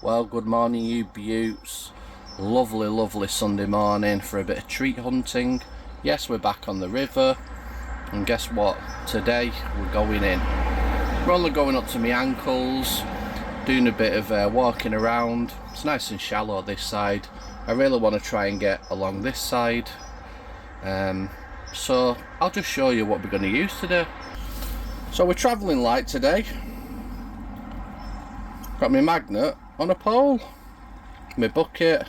Well, good morning you beauts. Lovely Sunday morning for a bit of treat hunting. Yes, we're back on the river, and guess what, today we're going in. We're only going up to my ankles, doing a bit of walking around. It's nice and shallow this side. I really want to try and get along this side, so I'll just show you what we're going to use today. So we're travelling light today. Got my magnet on a pole, my bucket,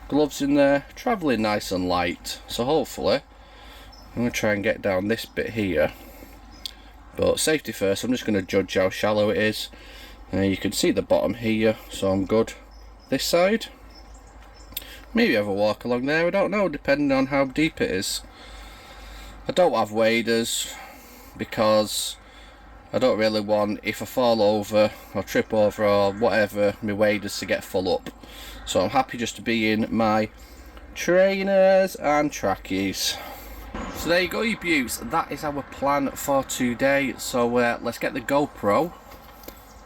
gloves in there, travelling nice and light. So hopefully I'm going to try and get down this bit here, but safety first. I'm just going to judge how shallow it is. You can see the bottom here, so I'm good. This side, maybe have a walk along there, I don't know, depending on how deep it is. I don't have waders because I don't really want, if I fall over or trip over or whatever, my waders to get full up. So I'm happy just to be in my trainers and trackies. So there you go you beauts, that is our plan for today. So let's get the GoPro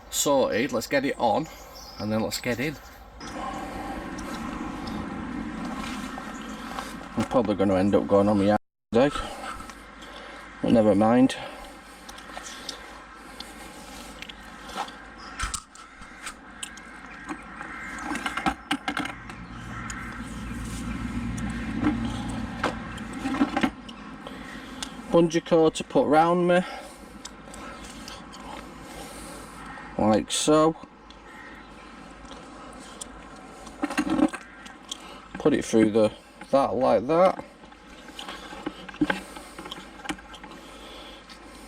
sorted, let's get it on, and then let's get in. I'm probably going to end up going on my ass today, but never mind. Bungee cord to put round me, like so. Put it through that like that,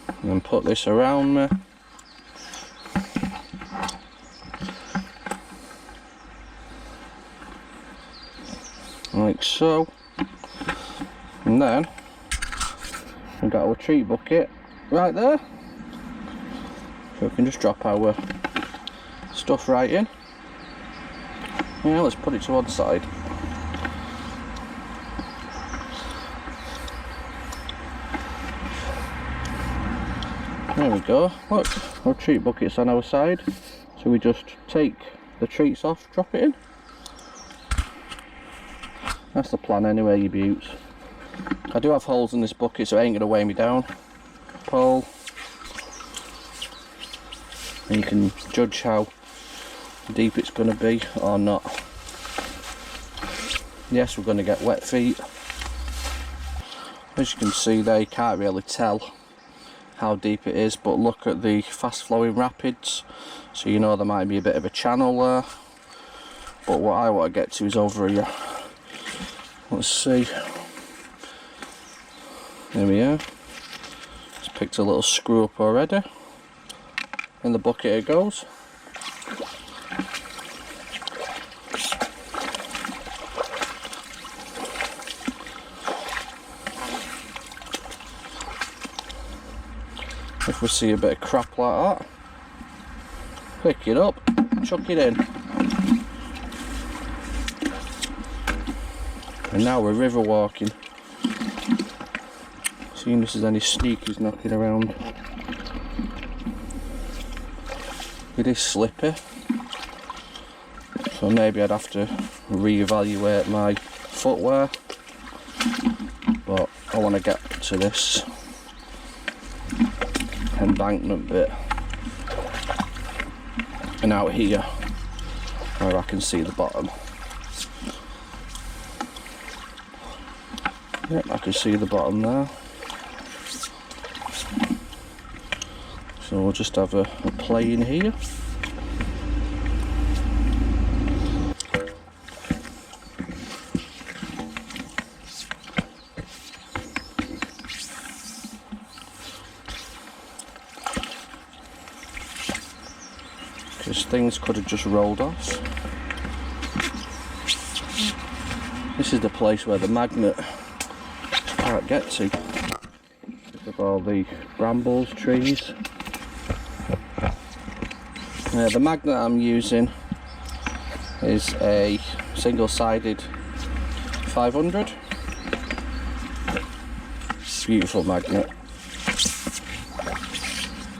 and then put this around me. Like so. And then we've got our treat bucket right there, so we can just drop our stuff right in. Yeah, let's put it to one side. There we go, look, our treat bucket's on our side, so we just take the treats off, drop it in. That's the plan anyway you beauts. I do have holes in this bucket, so it ain't going to weigh me down. Pole. And you can judge how deep it's going to be or not. Yes, we're going to get wet feet. As you can see there, you can't really tell how deep it is, but look at the fast flowing rapids, so you know there might be a bit of a channel there. But what I want to get to is over here. Let's see. There we are. Just picked a little screw up already. In the bucket it goes. if we see a bit of crap like that, pick it up, chuck it in. And now we're river walking. Seeing if there's any sneakers knocking around. It is slippy, so maybe I'd have to reevaluate my footwear, but I want to get to this embankment bit and out here where I can see the bottom. Yep, I can see the bottom there. So we'll just have a play in here. Because things could have just rolled off. This is the place where the magnet can't get to because of all the brambles, trees. The magnet I'm using is a single-sided 500. Beautiful magnet.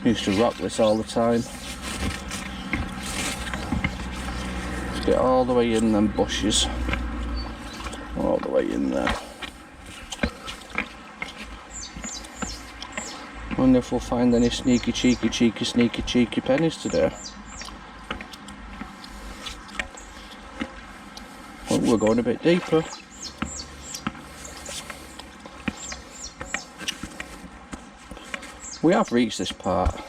Used to rock this all the time. Let's get all the way in them bushes. All the way in there. Wonder if we'll find any sneaky cheeky pennies today. Oh, we're going a bit deeper. We have reached this part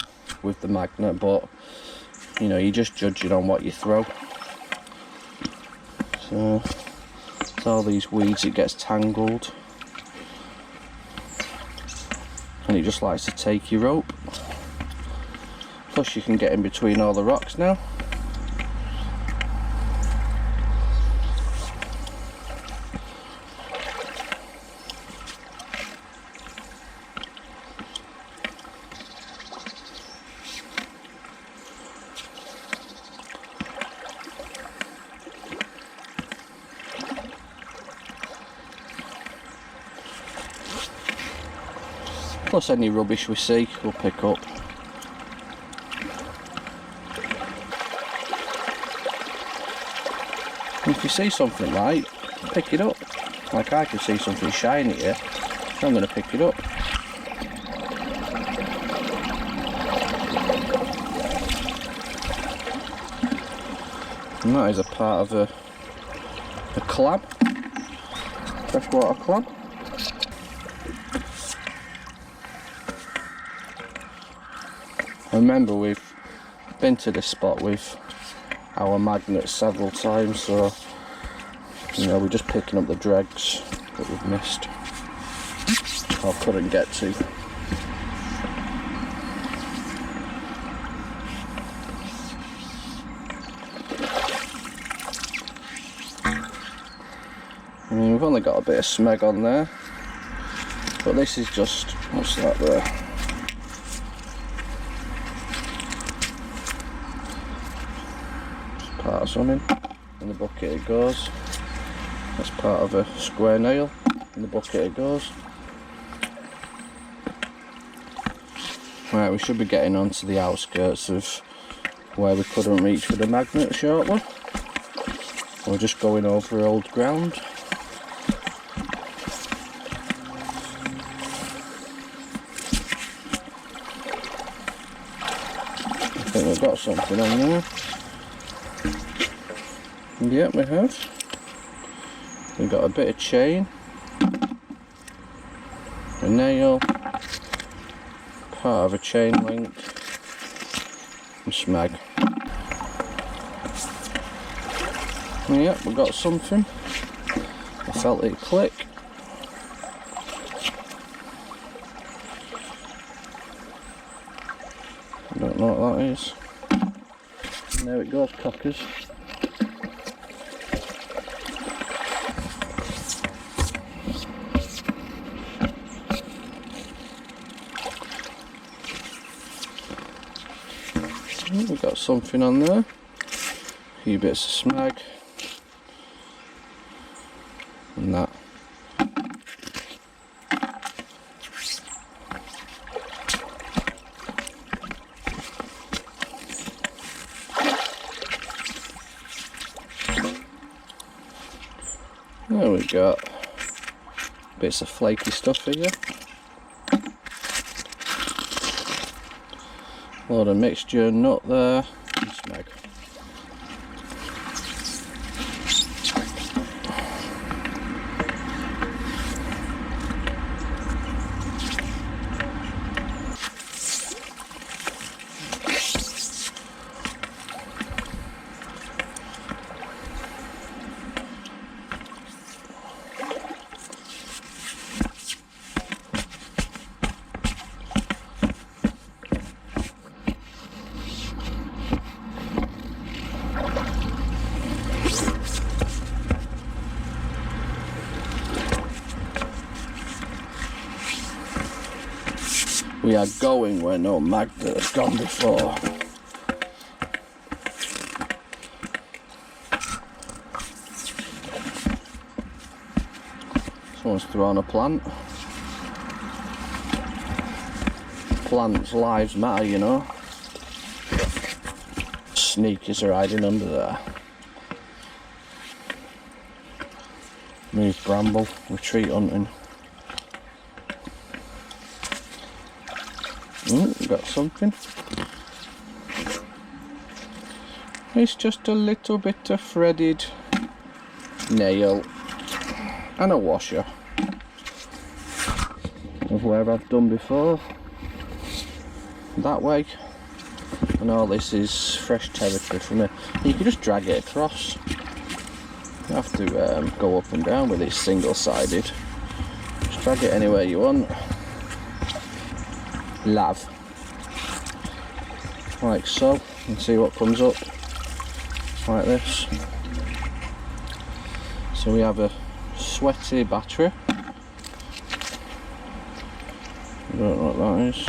with the magnet, but you know, you're just judging on what you throw. So it's all these weeds, it gets tangled. And it just likes to take your rope. Plus you can get in between all the rocks now. Plus any rubbish we see, we'll pick up. And if you see something light, pick it up. Like I can see something shiny here, so I'm going to pick it up. And that is a part of a clam, freshwater clam. Remember, we've been to this spot with our magnets several times, so you know, we're just picking up the dregs that we've missed or couldn't get to. I mean, we've only got a bit of smeg on there, but this is just, what's that there? Part of something. In the bucket it goes. That's part of a square nail. In the bucket it goes. Right, we should be getting onto the outskirts of where we couldn't reach with the magnet shortly. We're just going over old ground. I think we've got something on there. Yep, we have. We've got a bit of chain, a nail, part of a chain link, and smeg. Yep, we got something. I felt it click. I don't know what that is. And there it goes, cockers. we've got something on there. A few bits of smeg. And that. There we go. Bits of flaky stuff here. Load of mixture, nut there, and smeg. We are going where no magnet has gone before. Someone's thrown a plant. Plants' lives matter, you know. Sneakers are hiding under there. Move bramble, retreat hunting. Got something. It's just a little bit of threaded nail and a washer of where I've done before. That way. And all this is fresh territory for me. You can just drag it across. You have to go up and down with it single-sided. Just drag it anywhere you want. Lav. Like so, and see what comes up. Like this. So we have a sweaty battery. I don't know what that is.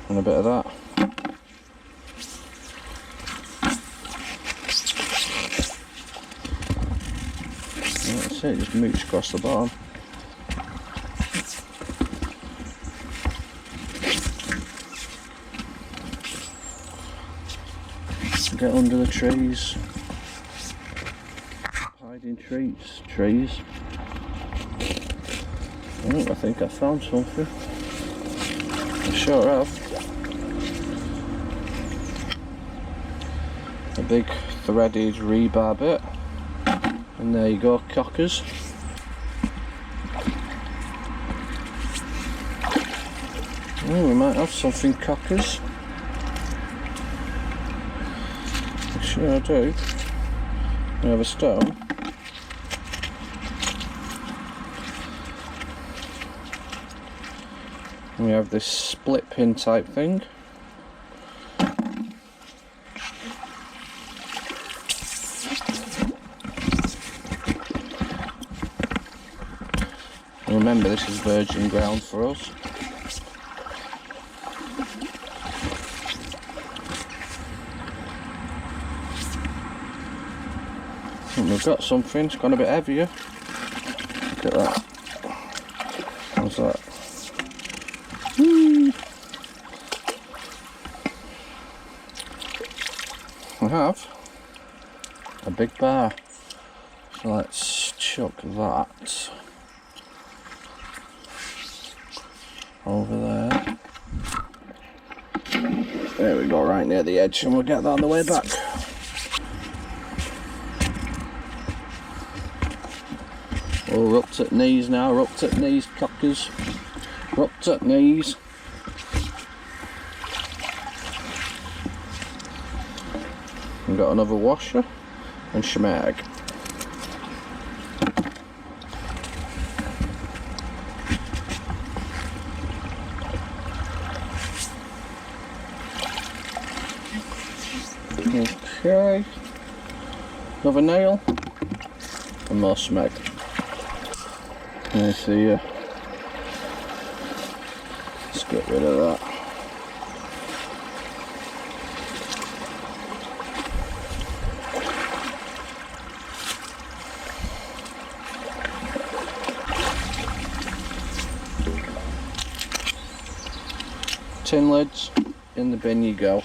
And a bit of that. That's it, just mooch across the bottom. Get under the trees. Hide in trees. Oh, I think I found something. I sure have. A big threaded rebar bit. And there you go, cockers. Oh, we might have something cockers. Sure I do. We have a stone. And we have this split pin type thing. And remember, this is virgin ground for us. And we've got something, it's gone a bit heavier. Look at that. How's that? Whee! I have a big bar. So let's chuck that over there. There we go, right near the edge, and we'll get that on the way back. Oh, we're up to knees now, we're up to knees, cockers. We're up to knees. We've got another washer and shmag. Okay. Another nail and more smeg. Let's see, let's get rid of that. tin lids, in the bin you go.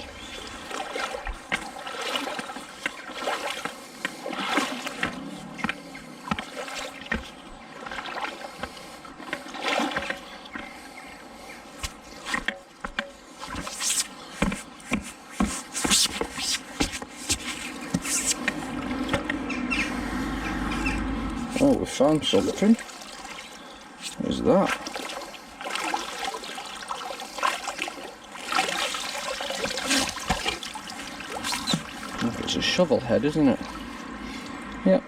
Oh, we found something. What is that? It's a shovel head, isn't it? Yep.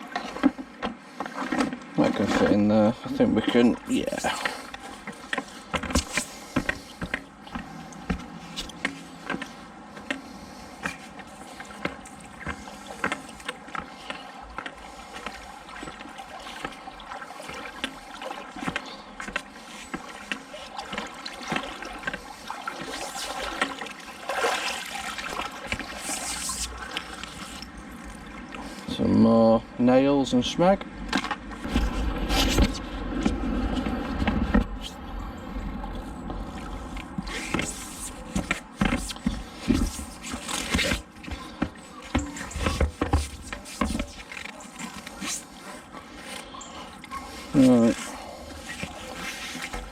That can fit in there. I think we can, yeah. Some more nails and smeg. Right,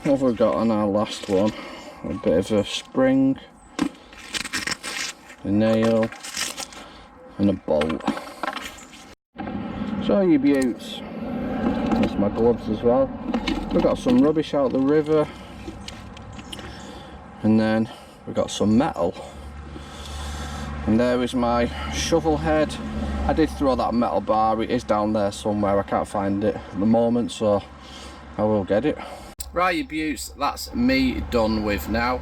what have we got on our last one? A bit of a spring, a nail and a bolt. So you beauts, that's my gloves as well. We've got some rubbish out the river, and then we've got some metal, and there is my shovel head. I did throw that metal bar, it is down there somewhere, I can't find it at the moment, so I will get it. Right you beauts, that's me done with now.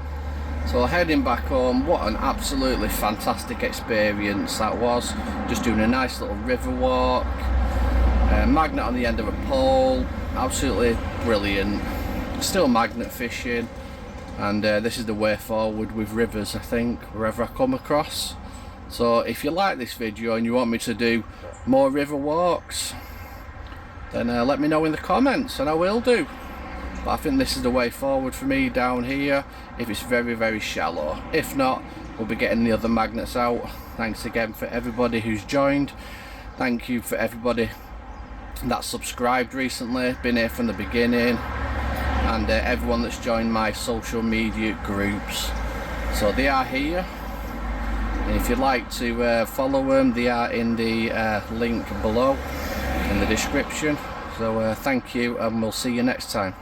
So heading back home, what an absolutely fantastic experience that was. Just doing a nice little river walk. Magnet on the end of a pole, absolutely brilliant. Still magnet fishing, and this is the way forward with rivers, I think, wherever I come across. So if you like this video and you want me to do more river walks, then let me know in the comments and I will do. But I think this is the way forward for me down here, if it's very, very shallow. If not, we'll be getting the other magnets out. Thanks again for everybody who's joined. Thank you for everybody that's subscribed recently, been here from the beginning, and everyone that's joined my social media groups. So they are here, and if you'd like to follow them, they are in the link below in the description. So thank you, and we'll see you next time.